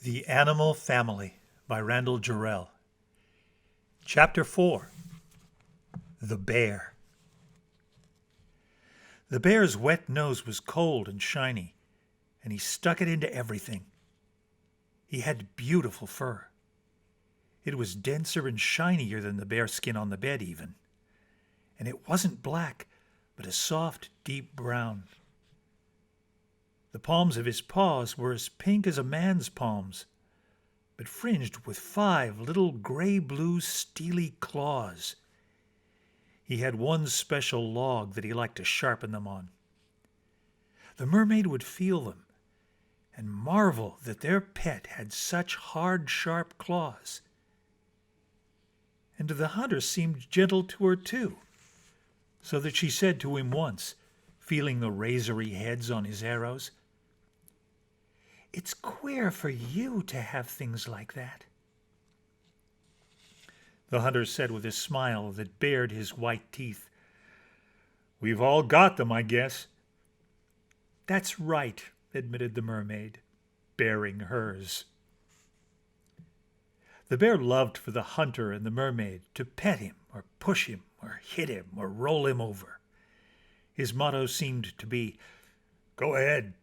The Animal Family by Randall Jarrell. Chapter 4. The Bear. The bear's wet nose was cold and shiny, and he stuck it into everything. He had beautiful fur. It was denser and shinier than the bear skin on the bed even, and it wasn't black, but a soft, deep brown. The palms of his paws were as pink as a man's palms, but fringed with 5 little gray-blue steely claws. He had one special log that he liked to sharpen them on. The mermaid would feel them and marvel that their pet had such hard, sharp claws. And the hunter seemed gentle to her too, so that she said to him once, feeling the razory heads on his arrows, "It's queer for you to have things like that." The hunter said with a smile that bared his white teeth, "We've all got them, I guess." "That's right," admitted the mermaid, baring hers. The bear loved for the hunter and the mermaid to pet him or push him or hit him or roll him over. His motto seemed to be, "Go ahead,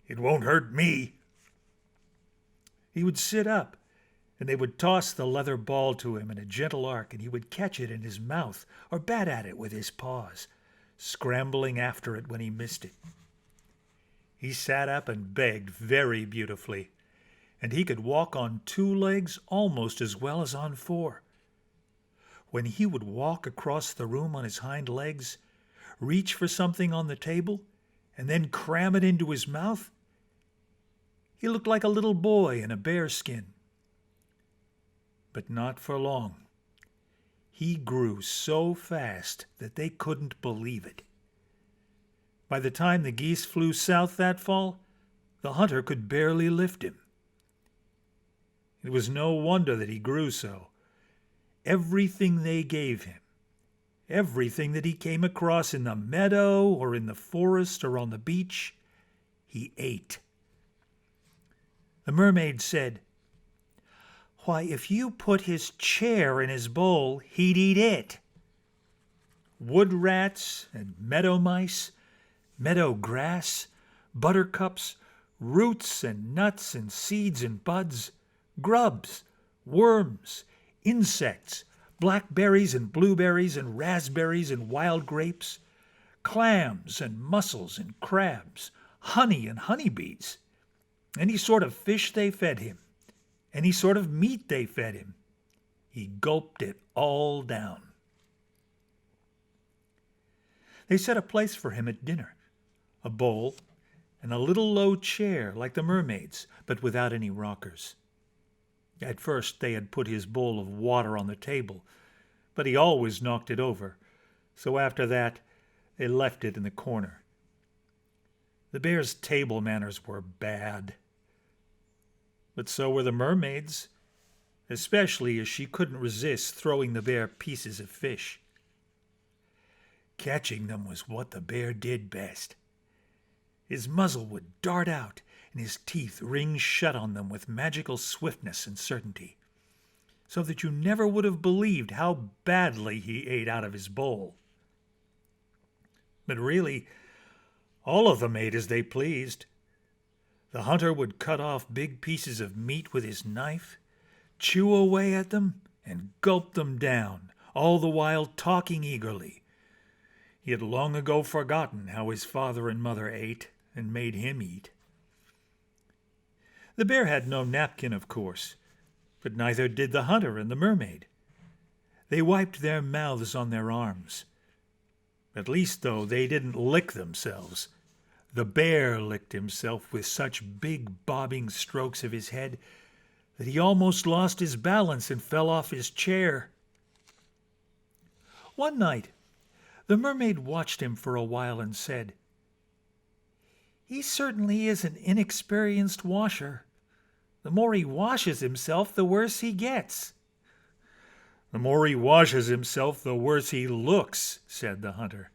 it won't hurt me." He would sit up, and they would toss the leather ball to him in a gentle arc, and he would catch it in his mouth or bat at it with his paws, scrambling after it when he missed it. He sat up and begged very beautifully, and he could walk on 2 legs almost as well as on 4. When he would walk across the room on his hind legs, reach for something on the table, and then cram it into his mouth, he looked like a little boy in a bear skin. But not for long. He grew so fast that they couldn't believe it. By the time the geese flew south that fall, the hunter could barely lift him. It was no wonder that he grew so. Everything they gave him, everything that he came across in the meadow or in the forest or on the beach, he ate. The mermaid said, "Why, if you put his chair in his bowl, he'd eat it." Wood rats and meadow mice, meadow grass, buttercups, roots and nuts and seeds and buds, grubs, worms, insects, blackberries and blueberries and raspberries and wild grapes, clams and mussels and crabs, honey and honeybees. Any sort of fish they fed him, any sort of meat they fed him. He gulped it all down. They set a place for him at dinner, a bowl and a little low chair like the mermaid's, but without any rockers. At first they had put his bowl of water on the table, but he always knocked it over, so after that they left it in the corner. The bear's table manners were bad. But so were the mermaid's, especially as she couldn't resist throwing the bear pieces of fish. Catching them was what the bear did best. His muzzle would dart out, and his teeth ring shut on them with magical swiftness and certainty, so that you never would have believed how badly he ate out of his bowl. But really, all of them ate as they pleased. The hunter would cut off big pieces of meat with his knife, chew away at them, and gulp them down, all the while talking eagerly. He had long ago forgotten how his father and mother ate and made him eat. The bear had no napkin, of course, but neither did the hunter and the mermaid. They wiped their mouths on their arms. At least, though, they didn't lick themselves. The bear licked himself with such big bobbing strokes of his head that he almost lost his balance and fell off his chair. One night, the mermaid watched him for a while and said, "He certainly is an inexperienced washer. The more he washes himself, the worse he gets." "The more he washes himself, the worse he looks," said the hunter.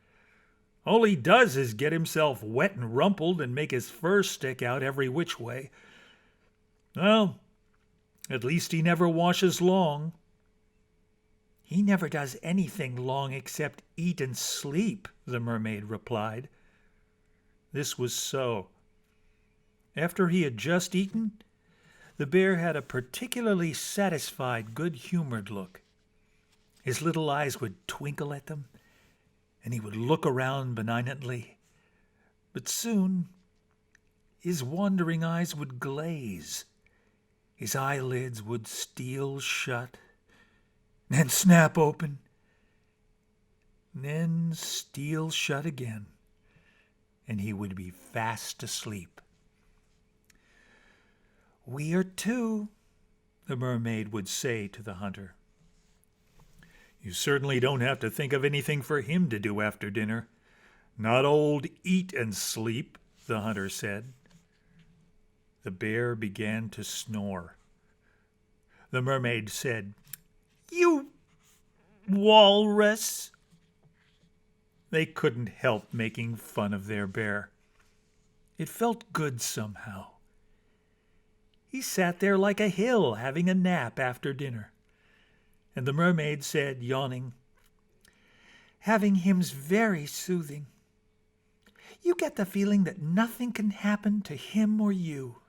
"All he does is get himself wet and rumpled and make his fur stick out every which way. Well, At least he never washes long." "He never does anything long except eat and sleep," the mermaid replied. This was so. After he had just eaten, the bear had a particularly satisfied, good-humored look. His little eyes would twinkle at them, and he would look around benignantly. But soon his wandering eyes would glaze. His eyelids would steal shut, then snap open, then steal shut again, and he would be fast asleep. "We are two," the mermaid would say to the hunter. "You certainly don't have to think of anything for him to do after dinner. Not old eat and sleep," the hunter said. The bear began to snore. The mermaid said, "You walrus!" They couldn't help making fun of their bear. It felt good somehow. He sat there like a hill having a nap after dinner. And the mermaid said, yawning, "Having him's very soothing. You get the feeling that nothing can happen to him or you."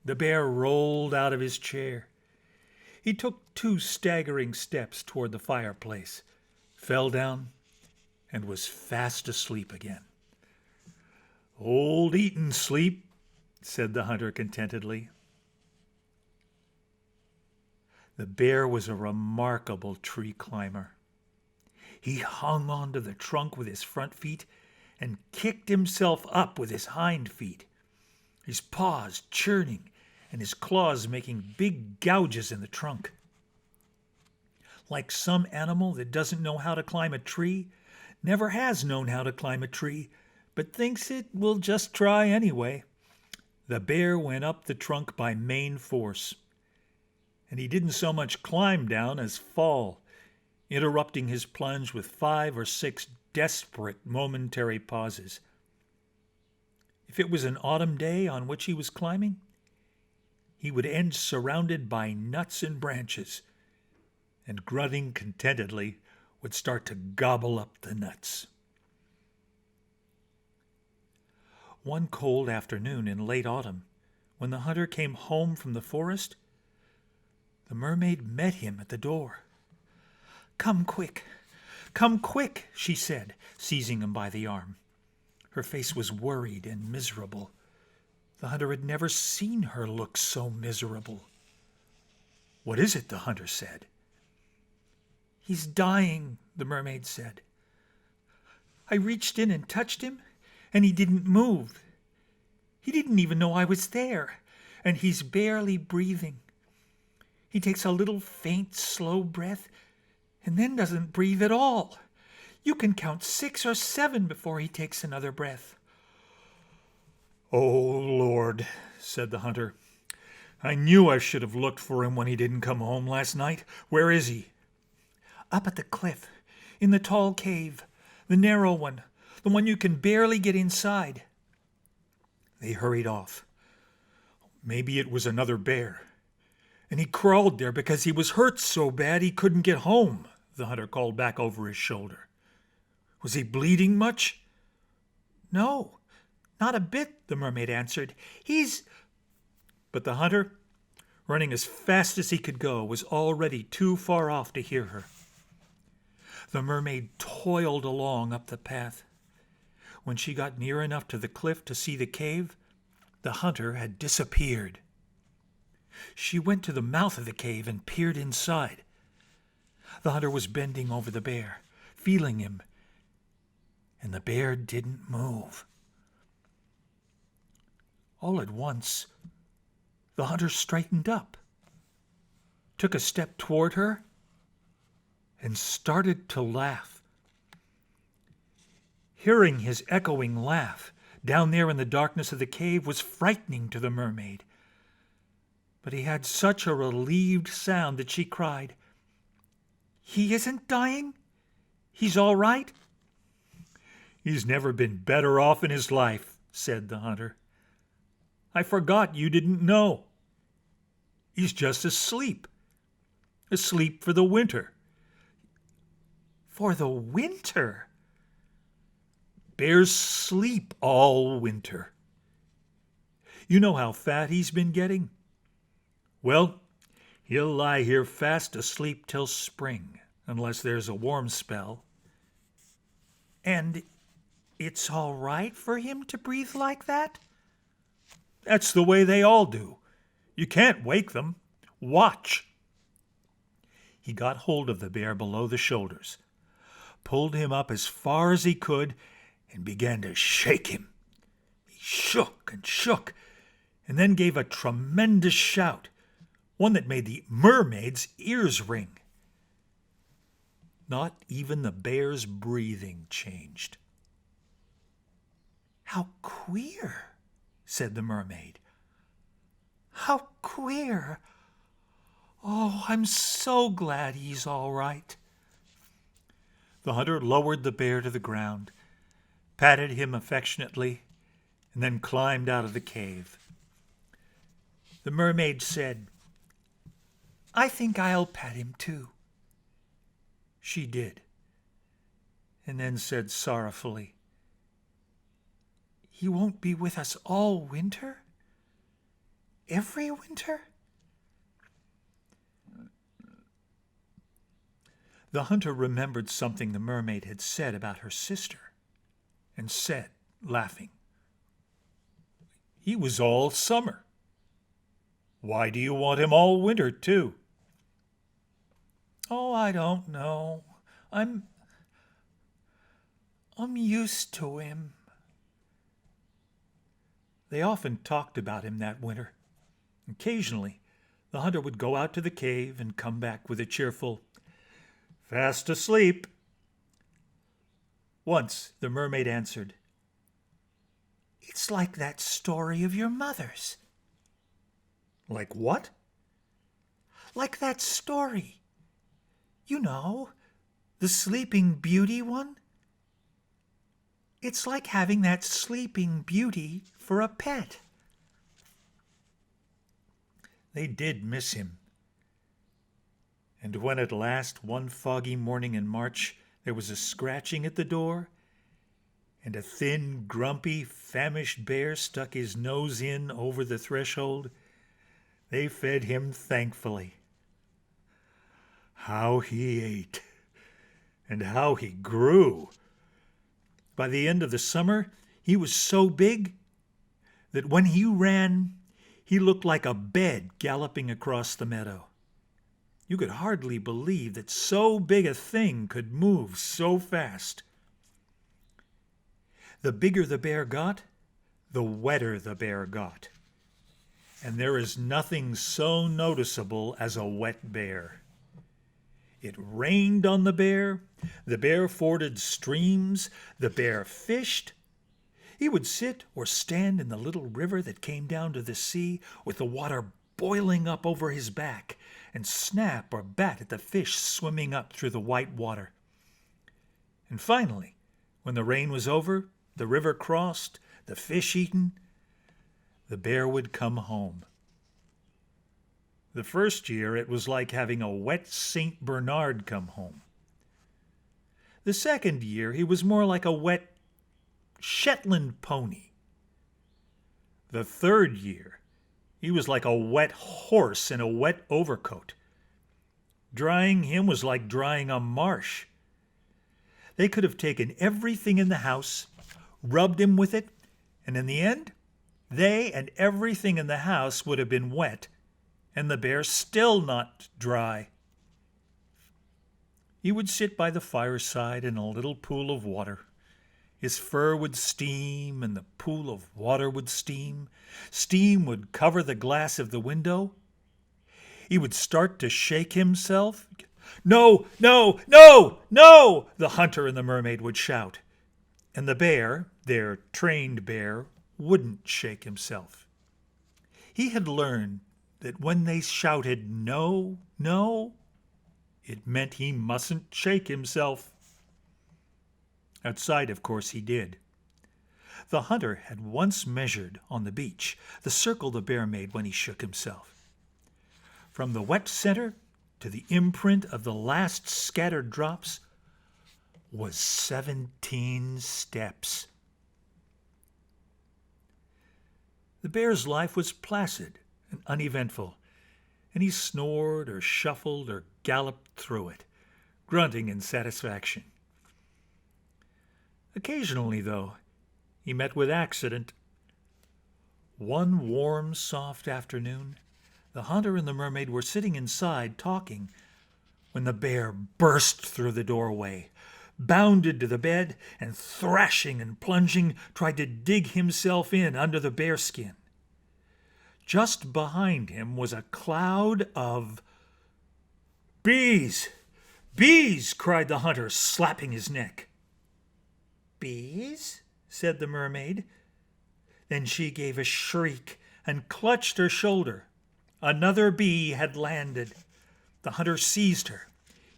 The bear rolled out of his chair. He took 2 staggering steps toward the fireplace, fell down, and was fast asleep again. "Old eat and sleep," said the hunter contentedly. The bear was a remarkable tree climber. He hung onto the trunk with his front feet and kicked himself up with his hind feet, his paws churning and his claws making big gouges in the trunk. Like some animal that doesn't know how to climb a tree, never has known how to climb a tree, but thinks it will just try anyway, the bear went up the trunk by main force. And he didn't so much climb down as fall, interrupting his plunge with 5 or 6 desperate momentary pauses. If it was an autumn day on which he was climbing, he would end surrounded by nuts and branches, and grunting contentedly would start to gobble up the nuts. One cold afternoon in late autumn, when the hunter came home from the forest, the mermaid met him at the door. Come quick, she said, seizing him by the arm. Her face was worried and miserable. The hunter had never seen her look so miserable. "What is it?" the hunter said. "He's dying," the mermaid said. "I reached in and touched him, and he didn't move. He didn't even know I was there, and he's barely breathing. He takes a little faint, slow breath, and then doesn't breathe at all. You can count 6 or 7 before he takes another breath." "Oh, Lord," said the hunter. "I knew I should have looked for him when he didn't come home last night. Where is he?" "Up at the cliff, in the tall cave, the narrow one, the one you can barely get inside." They hurried off. Maybe it was another bear, and he crawled there because he was hurt so bad he couldn't get home, the hunter called back over his shoulder. "Was he bleeding much?" "No, not a bit," the mermaid answered. But the hunter, running as fast as he could go, was already too far off to hear her. The mermaid toiled along up the path. When she got near enough to the cliff to see the cave, the hunter had disappeared. She went to the mouth of the cave and peered inside. The hunter was bending over the bear, feeling him, and the bear didn't move. All at once, the hunter straightened up, took a step toward her, and started to laugh. Hearing his echoing laugh down there in the darkness of the cave was frightening to the mermaid. But he had such a relieved sound that she cried, "He isn't dying? He's all right?" "He's never been better off in his life," said the hunter. "I forgot you didn't know." He's just asleep. Asleep for the winter. For the winter? Bears sleep all winter. You know how fat he's been getting? Well, he'll lie here fast asleep till spring, unless there's a warm spell. And it's all right for him to breathe like that? That's the way they all do. You can't wake them. Watch. He got hold of the bear below the shoulders, pulled him up as far as he could, and began to shake him. He shook and shook, and then gave a tremendous shout, one that made the mermaid's ears ring. Not even the bear's breathing changed. How queer, said the mermaid. How queer. Oh, I'm so glad he's all right. The hunter lowered the bear to the ground, patted him affectionately, and then climbed out of the cave. The mermaid said, I think I'll pet him too. She did, and then said sorrowfully, He won't be with us all winter? Every winter? The hunter remembered something the mermaid had said about her sister, and said, laughing, He was all summer. Why do you want him all winter, too? Oh, I don't know. I'm used to him. They often talked about him that winter. Occasionally, the hunter would go out to the cave and come back with a cheerful, Fast asleep. Once the mermaid answered, It's like that story of your mother's. Like what? Like that story. You know, the Sleeping Beauty one. It's like having that Sleeping Beauty for a pet. They did miss him. And when at last one foggy morning in March there was a scratching at the door, and a thin, grumpy, famished bear stuck his nose in over the threshold, they fed him thankfully. How he ate, and how he grew! By the end of the summer, he was so big that when he ran, he looked like a bed galloping across the meadow. You could hardly believe that so big a thing could move so fast. The bigger the bear got, the wetter the bear got. And there is nothing so noticeable as a wet bear. It rained on the bear forded streams, the bear fished. He would sit or stand in the little river that came down to the sea with the water boiling up over his back, and snap or bat at the fish swimming up through the white water. And finally, when the rain was over, the river crossed, the fish eaten, the bear would come home. The first year it was like having a wet St. Bernard come home. The second year he was more like a wet Shetland pony. The third year he was like a wet horse in a wet overcoat. Drying him was like drying a marsh. They could have taken everything in the house, rubbed him with it, and in the end, they and everything in the house would have been wet, and the bear still not dry. He would sit by the fireside in a little pool of water. His fur would steam, and the pool of water would steam. Steam would cover the glass of the window. He would start to shake himself. No, no, no, no, the hunter and the mermaid would shout. And the bear, their trained bear, wouldn't shake himself. He had learned that when they shouted no, no, it meant he mustn't shake himself. Outside, of course, he did. The hunter had once measured on the beach the circle the bear made when he shook himself. From the wet center to the imprint of the last scattered drops was 17 steps. The bear's life was placid and uneventful, and he snored or shuffled or galloped through it, grunting in satisfaction. Occasionally, though, he met with accident. One warm, soft afternoon, the hunter and the mermaid were sitting inside talking when the bear burst through the doorway, bounded to the bed, and thrashing and plunging, tried to dig himself in under the bearskin. Just behind him was a cloud of bees. "Bees!" cried the hunter, slapping his neck. "Bees?" said the mermaid. Then she gave a shriek and clutched her shoulder. Another bee had landed. The hunter seized her,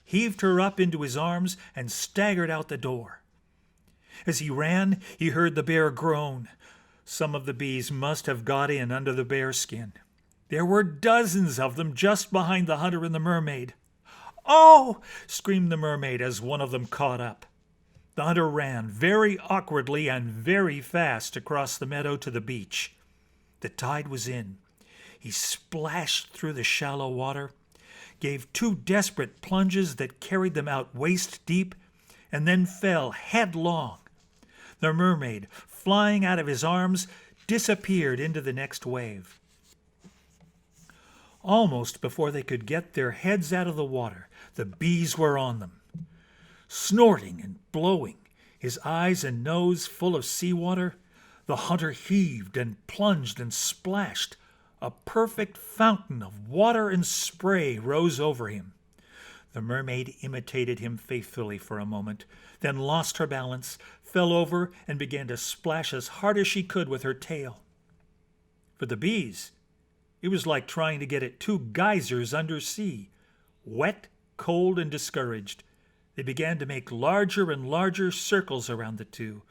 heaved her up into his arms, and staggered out the door. As he ran, he heard the bear groan. Some of the bees must have got in under the bearskin. There were dozens of them just behind the hunter and the mermaid. "Oh!" screamed the mermaid as one of them caught up. The hunter ran very awkwardly and very fast across the meadow to the beach. The tide was in. He splashed through the shallow water, gave 2 desperate plunges that carried them out waist deep, and then fell headlong. The mermaid, flying out of his arms, disappeared into the next wave. Almost before they could get their heads out of the water, the bees were on them. Snorting and blowing, his eyes and nose full of seawater, the hunter heaved and plunged and splashed. A perfect fountain of water and spray rose over him. The mermaid imitated him faithfully for a moment, then lost her balance, fell over, and began to splash as hard as she could with her tail. For the bees, it was like trying to get at 2 geysers under sea. Wet, cold, and discouraged, they began to make larger and larger circles around the two,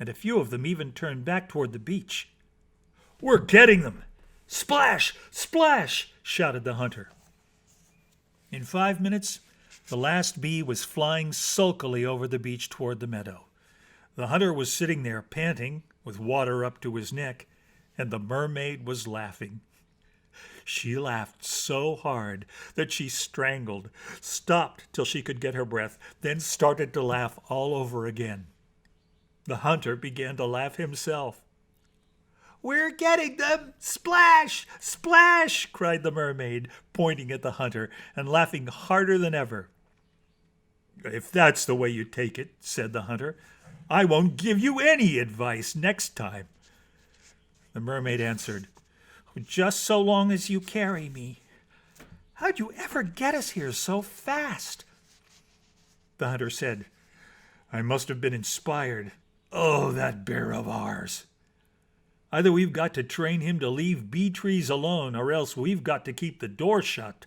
and a few of them even turned back toward the beach. "We're getting them! Splash! Splash!" shouted the hunter. In 5 minutes, the last bee was flying sulkily over the beach toward the meadow. The hunter was sitting there panting, with water up to his neck, and the mermaid was laughing. She laughed so hard that she strangled, stopped till she could get her breath, then started to laugh all over again. The hunter began to laugh himself. "We're getting them! Splash! Splash!" cried the mermaid, pointing at the hunter and laughing harder than ever. "If that's the way you take it," said the hunter, "I won't give you any advice next time." The mermaid answered, "Just so long as you carry me. How'd you ever get us here so fast?" The hunter said, "I must have been inspired. Oh, that bear of ours! Either we've got to train him to leave bee trees alone, or else we've got to keep the door shut."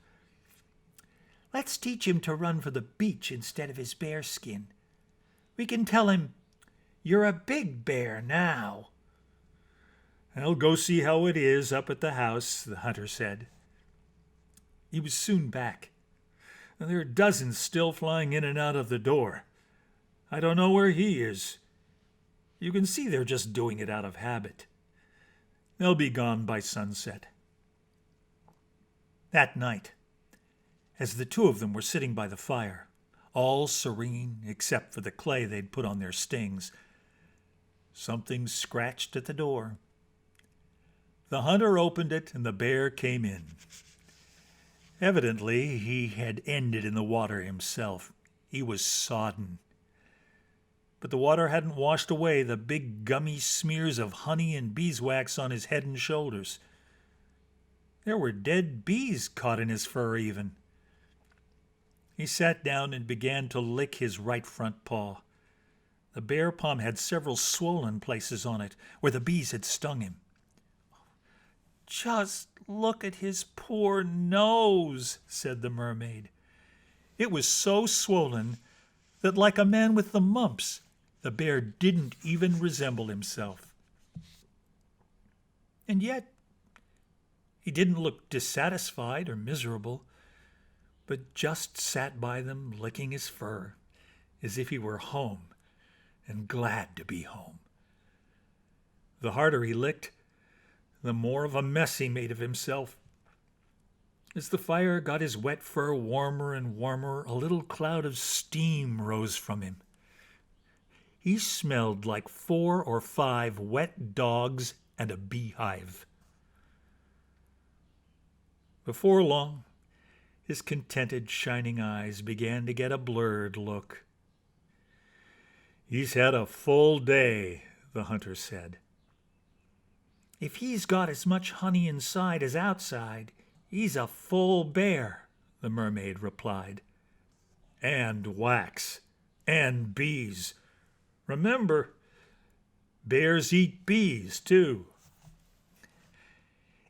"Let's teach him to run for the beach instead of his bearskin. We can tell him, 'You're a big bear now.'" "I'll go see how it is up at the house," the hunter said. He was soon back. "There are dozens still flying in and out of the door. I don't know where he is. You can see they're just doing it out of habit. They'll be gone by sunset." That night, as the 2 of them were sitting by the fire, all serene except for the clay they'd put on their stings, something scratched at the door. The hunter opened it, and the bear came in. Evidently, he had ended in the water himself. He was sodden. But the water hadn't washed away the big gummy smears of honey and beeswax on his head and shoulders. There were dead bees caught in his fur even. He sat down and began to lick his right front paw. The bear palm had several swollen places on it where the bees had stung him. "Just look at his poor nose," said the mermaid. It was so swollen that, like a man with the mumps, the bear didn't even resemble himself. And yet, He didn't look dissatisfied or miserable, but just sat by them licking his fur as if he were home and glad to be home. The harder he licked, the more of a mess he made of himself. As the fire got his wet fur warmer and warmer, a little cloud of steam rose from him. He smelled like 4 or 5 wet dogs and a beehive. Before long, his contented, shining eyes began to get a blurred look. "He's had a full day," the hunter said. "If he's got as much honey inside as outside, he's a full bear," the mermaid replied. "And wax, and bees. Remember, bears eat bees, too."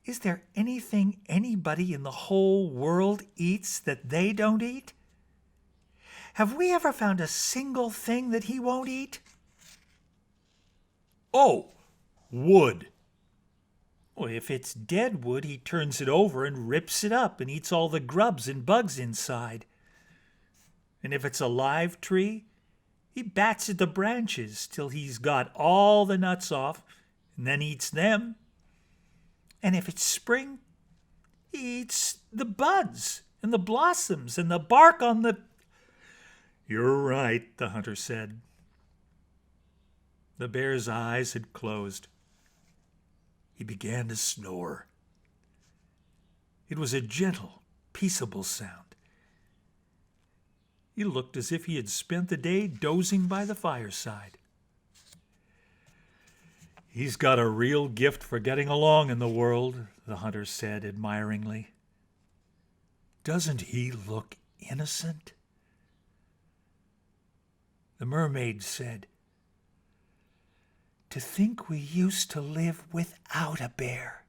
Is there anything anybody in the whole world eats that they don't eat? Have we ever found a single thing that he won't eat? "Oh, wood." Well, if it's dead wood, he turns it over and rips it up and eats all the grubs and bugs inside. And if it's a live tree, he bats at the branches till he's got all the nuts off and then eats them. And if it's spring, he eats the buds and the blossoms and the bark on the... "You're right," the hunter said. The bear's eyes had closed. He began to snore. It was a gentle, peaceable sound. He looked as if he had spent the day dozing by the fireside. "He's got a real gift for getting along in the world," the hunter said admiringly. "Doesn't he look innocent?" The mermaid said, "To think we used to live without a bear."